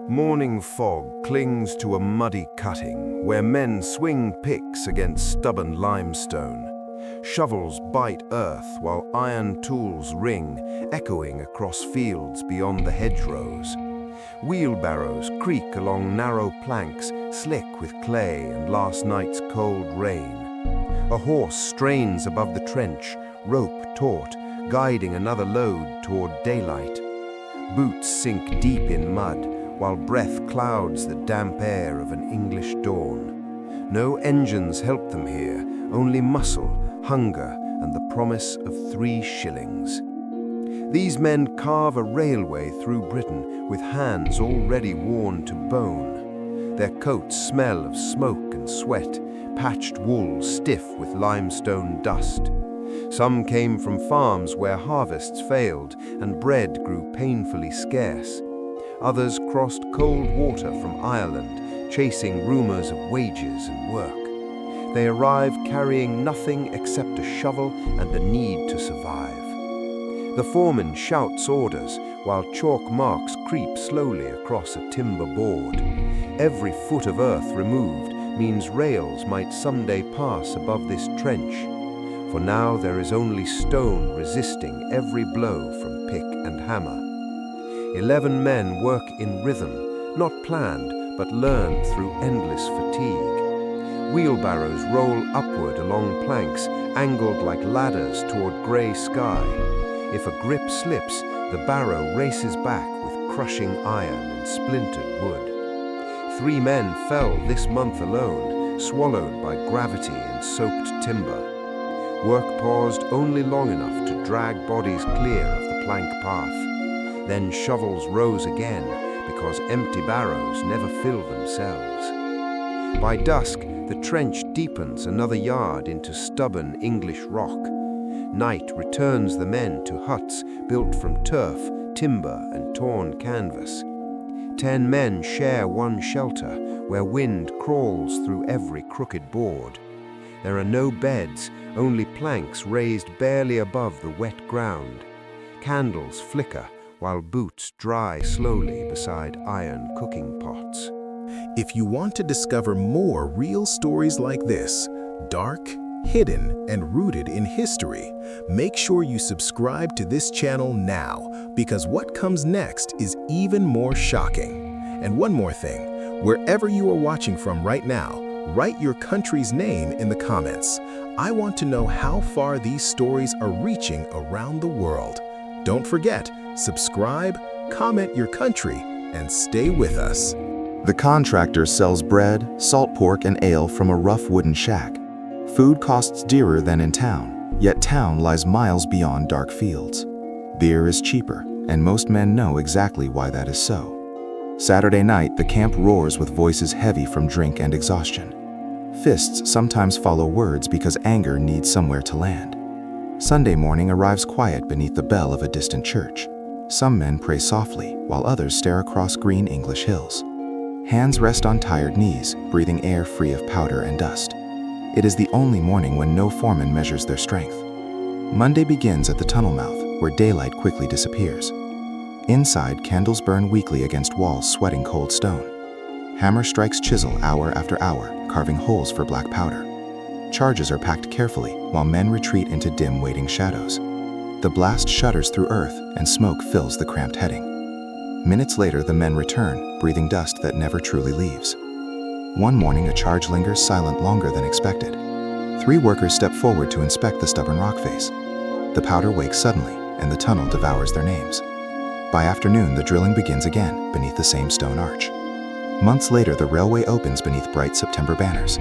Morning fog clings to a muddy cutting where men swing picks against stubborn limestone. Shovels bite earth while iron tools ring, echoing across fields beyond the hedgerows. Wheelbarrows creak along narrow planks, slick with clay and last night's cold rain. A horse strains above the trench, rope taut, guiding another load toward daylight. Boots sink deep in mud, while breath clouds the damp air of an English dawn. No engines help them here, only muscle, hunger, and the promise of 3 shillings. These men carve a railway through Britain with hands already worn to bone. Their coats smell of smoke and sweat, patched wool stiff with limestone dust. Some came from farms where harvests failed and bread grew painfully scarce. Others crossed cold water from Ireland, chasing rumors of wages and work. They arrive carrying nothing except a shovel and the need to survive. The foreman shouts orders while chalk marks creep slowly across a timber board. Every foot of earth removed means rails might someday pass above this trench. For now there is only stone resisting every blow from pick and hammer. 11 men work in rhythm, not planned, but learned through endless fatigue. Wheelbarrows roll upward along planks, angled like ladders toward grey sky. If a grip slips, the barrow races back with crushing iron and splintered wood. 3 men fell this month alone, swallowed by gravity and soaked timber. Work paused only long enough to drag bodies clear of the plank path. Then shovels rose again, because empty barrows never fill themselves. By dusk, the trench deepens another yard into stubborn English rock. Night returns the men to huts built from turf, timber, and torn canvas. 10 men share one shelter, where wind crawls through every crooked board. There are no beds, only planks raised barely above the wet ground. Candles flicker, while boots dry slowly beside iron cooking pots. If you want to discover more real stories like this, dark, hidden, and rooted in history, make sure you subscribe to this channel now, because what comes next is even more shocking. And one more thing, wherever you are watching from right now, write your country's name in the comments. I want to know how far these stories are reaching around the world. Don't forget, subscribe, comment your country, and stay with us. The contractor sells bread, salt pork, and ale from a rough wooden shack. Food costs dearer than in town, yet town lies miles beyond dark fields. Beer is cheaper, and most men know exactly why that is so. Saturday night, the camp roars with voices heavy from drink and exhaustion. Fists sometimes follow words because anger needs somewhere to land. Sunday morning arrives quiet beneath the bell of a distant church. Some men pray softly, while others stare across green English hills. Hands rest on tired knees, breathing air free of powder and dust. It is the only morning when no foreman measures their strength. Monday begins at the tunnel mouth, where daylight quickly disappears. Inside, candles burn weakly against walls sweating cold stone. Hammer strikes chisel hour after hour, carving holes for black powder. Charges are packed carefully, while men retreat into dim waiting shadows. The blast shudders through earth, and smoke fills the cramped heading. Minutes later, the men return, breathing dust that never truly leaves. One morning, a charge lingers silent longer than expected. 3 workers step forward to inspect the stubborn rock face. The powder wakes suddenly, and the tunnel devours their names. By afternoon, the drilling begins again, beneath the same stone arch. Months later, the railway opens beneath bright September banners.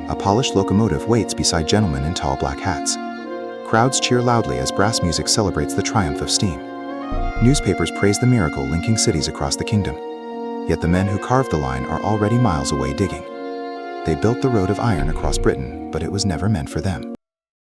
A polished locomotive waits beside gentlemen in tall black hats. Crowds cheer loudly as brass music celebrates the triumph of steam. Newspapers praise the miracle linking cities across the kingdom. Yet the men who carved the line are already miles away digging. They built the road of iron across Britain, but it was never meant for them.